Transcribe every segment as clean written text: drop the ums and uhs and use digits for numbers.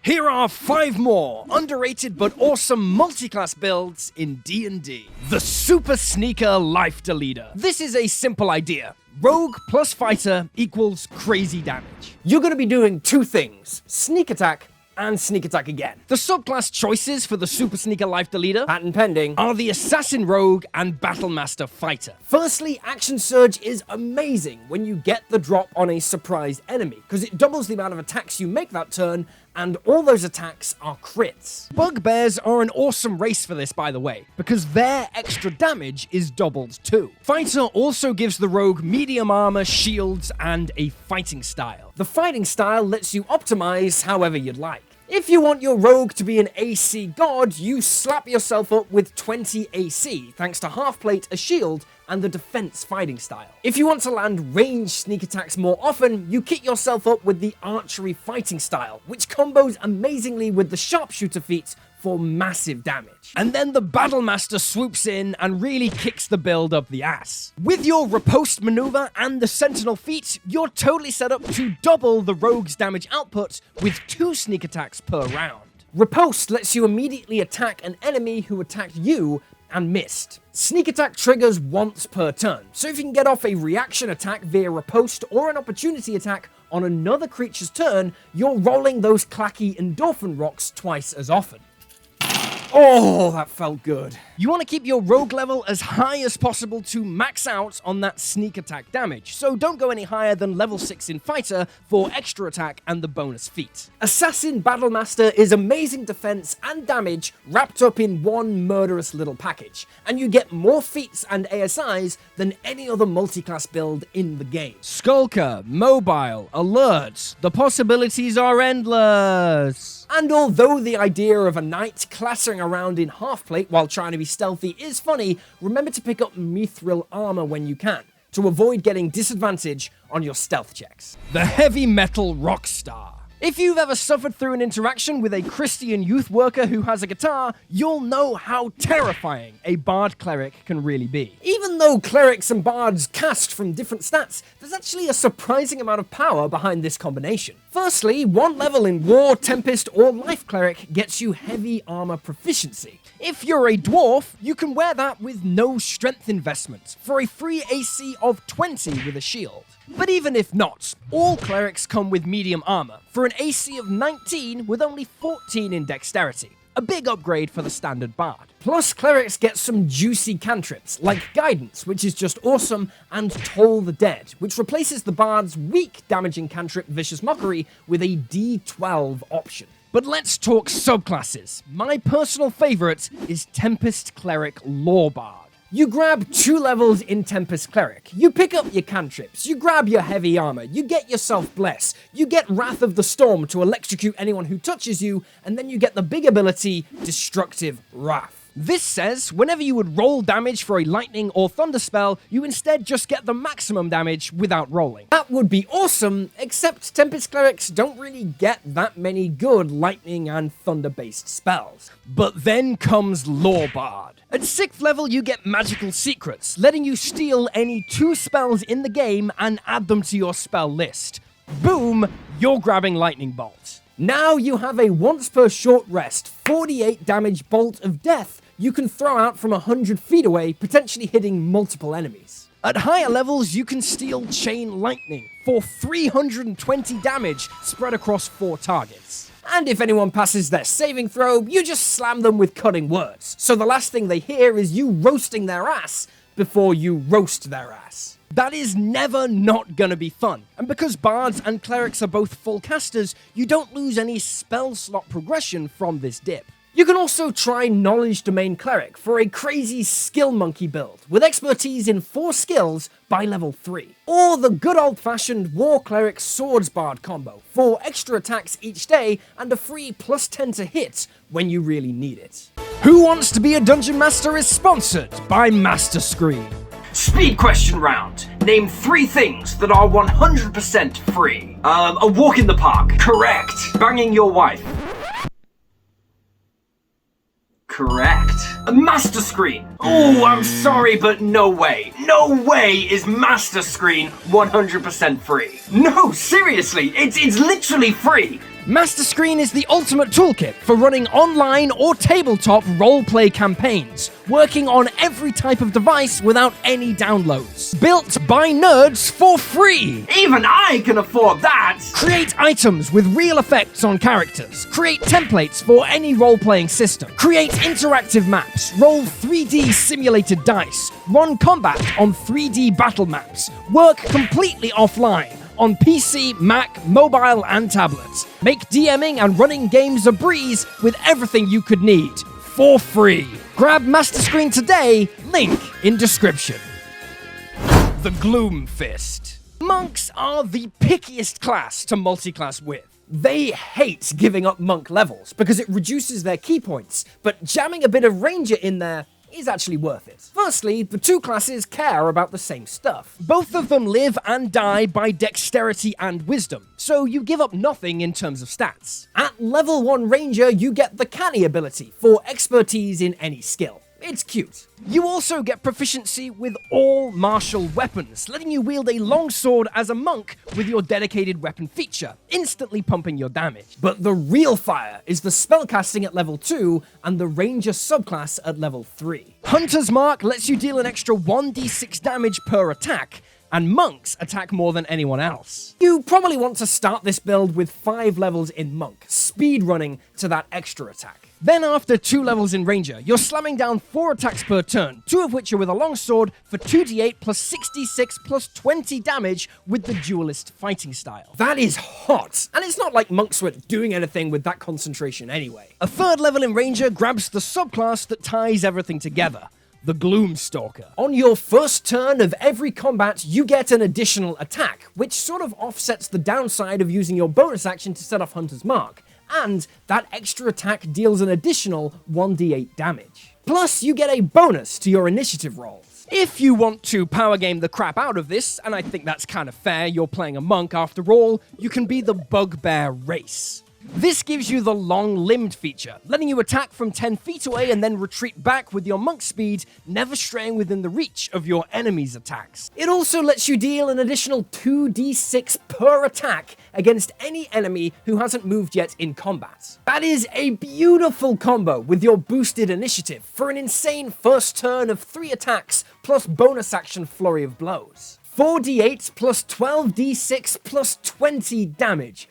Here are 5 more underrated but awesome multi-class builds in D&D. The Super Sneaker Life Deleter. This is a simple idea. Rogue plus fighter equals crazy damage. You're going to be doing 2 things: sneak attack and sneak attack again. The subclass choices for the Super Sneaker Life Deleter Patent pending. are the Assassin Rogue and Battlemaster Fighter. Firstly, Action Surge is amazing when you get the drop on a surprise enemy, because it doubles the amount of attacks you make that turn, and all those attacks are crits. Bugbears are an awesome race for this, by the way, because their extra damage is doubled too. Fighter also gives the rogue medium armor, shields, and a fighting style. The fighting style lets you optimize however you'd like. If you want your rogue to be an AC god, you slap yourself up with 20 AC, thanks to half plate, a shield, and the defense fighting style. If you want to land ranged sneak attacks more often, you kit yourself up with the archery fighting style, which combos amazingly with the sharpshooter feats for massive damage. And then the Battlemaster swoops in and really kicks the build up the ass. With your riposte maneuver and the Sentinel feat, you're totally set up to double the rogue's damage output with 2 sneak attacks per round. Riposte lets you immediately attack an enemy who attacked you and missed. Sneak attack triggers once per turn, so if you can get off a reaction attack via riposte or an opportunity attack on another creature's turn, you're rolling those clacky endorphin rocks twice as often. Oh, that felt good. You want to keep your rogue level as high as possible to max out on that sneak attack damage, so don't go any higher than level 6 in fighter for extra attack and the bonus feat. Assassin Battlemaster is amazing defense and damage wrapped up in one murderous little package, and you get more feats and ASIs than any other multi-class build in the game. Skulker, mobile, alert, the possibilities are endless. And although the idea of a knight clattering around in half-plate while trying to be stealthy is funny, remember to pick up mithril armor when you can, to avoid getting disadvantage on your stealth checks. The Heavy Metal Rockstar. If you've ever suffered through an interaction with a Christian youth worker who has a guitar, you'll know how terrifying a bard cleric can really be. Even though clerics and bards cast from different stats, there's actually a surprising amount of power behind this combination. Firstly, 1 level in War, Tempest, or Life Cleric gets you heavy armor proficiency. If you're a dwarf, you can wear that with no strength investment for a free AC of 20 with a shield. But even if not, all clerics come with medium armor for an AC of 19 with only 14 in dexterity. A big upgrade for the standard bard. Plus, clerics get some juicy cantrips, like Guidance, which is just awesome, and Toll the Dead, which replaces the bard's weak damaging cantrip Vicious Mockery with a D12 option. But let's talk subclasses. My personal favorite is Tempest Cleric Lawbard. You grab 2 levels in Tempest Cleric, you pick up your cantrips, you grab your heavy armor, you get yourself Bless, you get Wrath of the Storm to electrocute anyone who touches you, and then you get the big ability, Destructive Wrath. This says, whenever you would roll damage for a lightning or thunder spell, you instead just get the maximum damage without rolling. That would be awesome, except Tempest Clerics don't really get that many good lightning and thunder-based spells. But then comes Lawbard. At 6th level, you get Magical Secrets, letting you steal any 2 spells in the game and add them to your spell list. Boom, you're grabbing Lightning Bolt. Now you have a once per short rest, 48 damage Bolt of Death you can throw out from 100 feet away, potentially hitting multiple enemies. At higher levels, you can steal Chain Lightning for 320 damage spread across 4 targets. And if anyone passes their saving throw, you just slam them with Cutting Words, so the last thing they hear is you roasting their ass before you roast their ass. That is never not gonna be fun, and because bards and clerics are both full casters, you don't lose any spell slot progression from this dip. You can also try Knowledge Domain Cleric for a crazy skill monkey build, with expertise in 4 skills by level 3. Or the good old-fashioned War Cleric Swords Bard combo, for extra attacks each day and a free +10 to hit when you really need it. Who Wants to Be a Dungeon Master is sponsored by Master Screen. Speed question round. Name 3 things that are 100% free. A walk in the park. Correct. Banging your wife. Correct. A Master Screen. Oh, I'm sorry, but no way. No way is Master Screen 100% free. No, seriously, it's literally free. Master Screen is the ultimate toolkit for running online or tabletop roleplay campaigns, working on every type of device without any downloads. Built by nerds for free! Even I can afford that! Create items with real effects on characters. Create templates for any role-playing system. Create interactive maps. Roll 3D simulated dice. Run combat on 3D battle maps. Work completely offline on PC, Mac, mobile, and tablets. Make DMing and running games a breeze with everything you could need, for free. Grab Master Screen today, link in description. The Gloomfist. Monks are the pickiest class to multiclass with. They hate giving up monk levels because it reduces their key points, but jamming a bit of ranger in there is actually worth it. Firstly, the two classes care about the same stuff. Both of them live and die by dexterity and wisdom, so you give up nothing in terms of stats. At level 1 ranger, you get the canny ability for expertise in any skill. It's cute. You also get proficiency with all martial weapons, letting you wield a longsword as a monk with your dedicated weapon feature, instantly pumping your damage. But the real fire is the spellcasting at level 2 and the ranger subclass at level 3. Hunter's Mark lets you deal an extra 1d6 damage per attack, and monks attack more than anyone else. You probably want to start this build with 5 levels in monk, speedrunning to that extra attack. Then after 2 levels in Ranger, you're slamming down 4 attacks per turn, 2 of which are with a longsword for 2d8 plus 66 plus 20 damage with the duelist fighting style. That is hot, and it's not like monks were doing anything with that concentration anyway. A 3rd level in Ranger grabs the subclass that ties everything together, the Gloomstalker. On your first turn of every combat, you get an additional attack, which sort of offsets the downside of using your bonus action to set off Hunter's Mark. And that extra attack deals an additional 1d8 damage. Plus, you get a bonus to your initiative rolls. If you want to power game the crap out of this, and I think that's kind of fair, you're playing a monk after all, you can be the Bugbear Race. This gives you the long-limbed feature, letting you attack from 10 feet away and then retreat back with your monk speed, never straying within the reach of your enemy's attacks. It also lets you deal an additional 2d6 per attack against any enemy who hasn't moved yet in combat. That is a beautiful combo with your boosted initiative for an insane first turn of 3 attacks plus bonus action flurry of blows. 4d8 plus 12d6 plus 20 damage.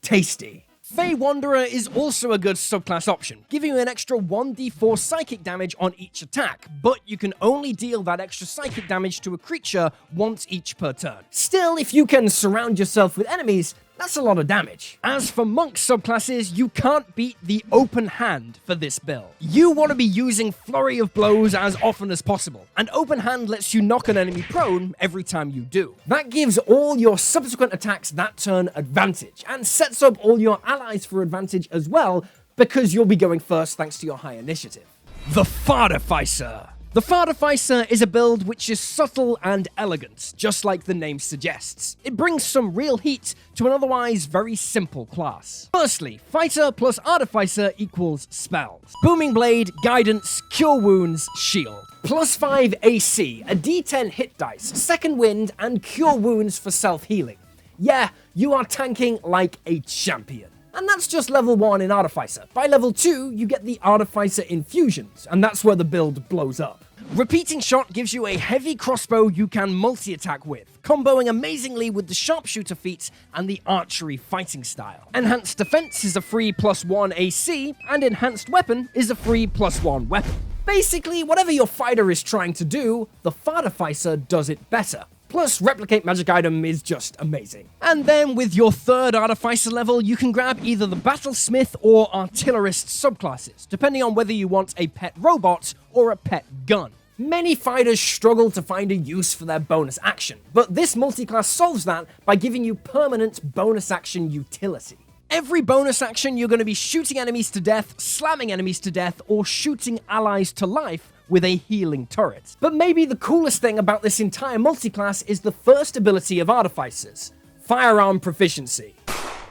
Tasty. Fey Wanderer is also a good subclass option, giving you an extra 1d4 psychic damage on each attack, but you can only deal that extra psychic damage to a creature once each per turn. Still, if you can surround yourself with enemies, that's a lot of damage. As for monk subclasses, you can't beat the open hand for this build. You want to be using flurry of blows as often as possible, and open hand lets you knock an enemy prone every time you do. That gives all your subsequent attacks that turn advantage, and sets up all your allies for advantage as well, because you'll be going first thanks to your high initiative. The Fartificer. The Fartificer is a build which is subtle and elegant, just like the name suggests. It brings some real heat to an otherwise very simple class. Firstly, Fighter plus Artificer equals spells. Booming Blade, Guidance, Cure Wounds, Shield. Plus 5 AC, a D10 hit dice, Second Wind, and Cure Wounds for self-healing. Yeah, you are tanking like a champion. And that's just level 1 in Artificer. By level 2, you get the Artificer Infusions, and that's where the build blows up. Repeating Shot gives you a heavy crossbow you can multi-attack with, comboing amazingly with the Sharpshooter feat and the Archery fighting style. Enhanced Defense is a free +1 AC, and Enhanced Weapon is a free +1 weapon. Basically, whatever your fighter is trying to do, the Fartificer does it better. Plus, Replicate Magic Item is just amazing. And then with your 3rd Artificer level, you can grab either the Battlesmith or Artillerist subclasses, depending on whether you want a pet robot or a pet gun. Many fighters struggle to find a use for their bonus action, but this multiclass solves that by giving you permanent bonus action utility. Every bonus action, you're going to be shooting enemies to death, slamming enemies to death, or shooting allies to life with a healing turret. But maybe the coolest thing about this entire multiclass is the first ability of Artificers, Firearm Proficiency.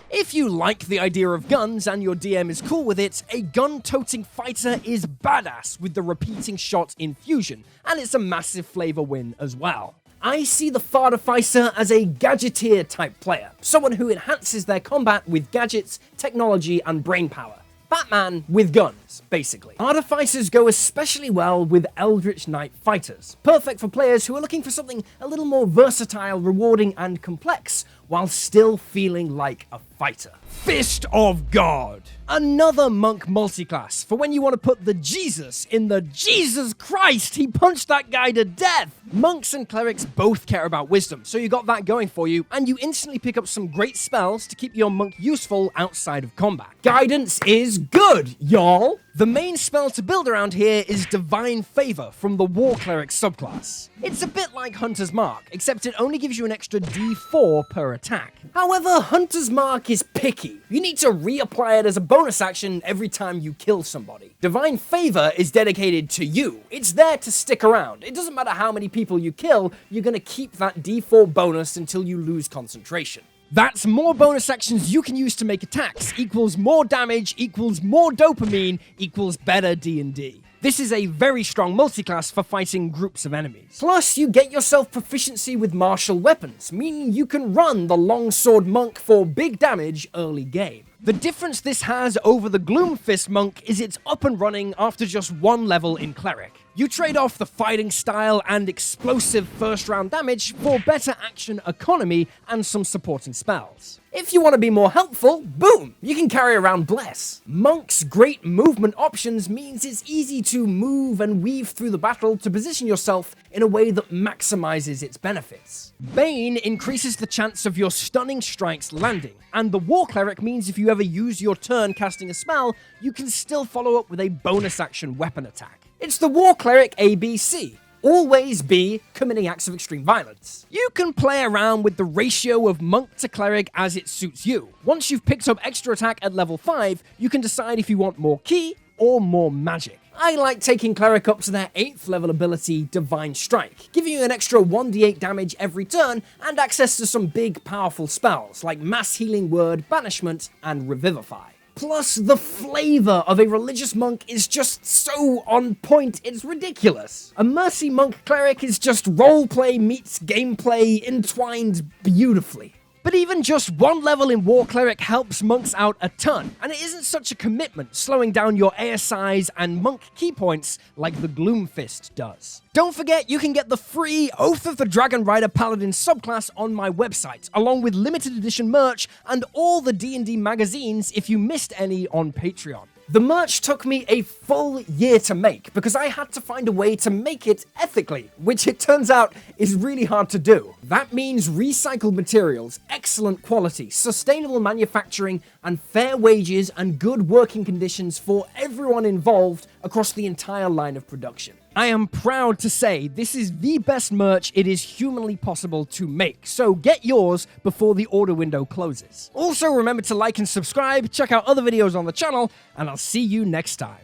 If you like the idea of guns and your DM is cool with it, a gun-toting fighter is badass with the Repeating Shot Infusion, and it's a massive flavor win as well. I see the Fartificer as a gadgeteer type player, someone who enhances their combat with gadgets, technology, and brainpower. Batman with guns, basically. Artificers go especially well with Eldritch Knight fighters, perfect for players who are looking for something a little more versatile, rewarding, and complex, while still feeling like a fighter. Fist of God. Another monk multiclass for when you want to put the Jesus in the Jesus Christ, he punched that guy to death. Monks and clerics both care about wisdom, so you got that going for you, and you instantly pick up some great spells to keep your monk useful outside of combat. Guidance is good, y'all! The main spell to build around here is Divine Favor from the War Cleric subclass. It's a bit like Hunter's Mark, except it only gives you an extra D4 per attack. However, Hunter's Mark is picky. You need to reapply it as a bonus action every time you kill somebody. Divine Favor is dedicated to you. It's there to stick around. It doesn't matter how many people you kill, you're gonna keep that D4 bonus until you lose concentration. That's more bonus actions you can use to make attacks, equals more damage, equals more dopamine, equals better D&D. This is a very strong multiclass for fighting groups of enemies. Plus, you get yourself proficiency with martial weapons, meaning you can run the longsword monk for big damage early game. The difference this has over the Gloomfist monk is it's up and running after just one level in cleric. You trade off the fighting style and explosive first round damage for better action economy and some supporting spells. If you want to be more helpful, boom, you can carry around Bless. Monk's great movement options means it's easy to move and weave through the battle to position yourself in a way that maximizes its benefits. Bane increases the chance of your stunning strikes landing, and the War Cleric means if you ever use your turn casting a spell, you can still follow up with a bonus action weapon attack. It's the War Cleric ABC. Always be committing acts of extreme violence. You can play around with the ratio of monk to cleric as it suits you. Once you've picked up extra attack at level 5, you can decide if you want more ki or more magic. I like taking cleric up to their 8th level ability, Divine Strike, giving you an extra 1d8 damage every turn and access to some big powerful spells like Mass Healing Word, Banishment, and Revivify. Plus, the flavor of a religious monk is just so on point, it's ridiculous. A Mercy Monk Cleric is just roleplay meets gameplay entwined beautifully. But even just one level in War Cleric helps monks out a ton, and it isn't such a commitment slowing down your ASIs and monk key points like the Gloomfist does. Don't forget you can get the free Oath of the Dragon Rider Paladin subclass on my website, along with limited edition merch and all the D&D magazines if you missed any on Patreon. The merch took me a full year to make because I had to find a way to make it ethically, which it turns out is really hard to do. That means recycled materials, excellent quality, sustainable manufacturing, and fair wages and good working conditions for everyone involved across the entire line of production. I am proud to say this is the best merch it is humanly possible to make, so get yours before the order window closes. Also remember to like and subscribe, check out other videos on the channel, and I'll see you next time.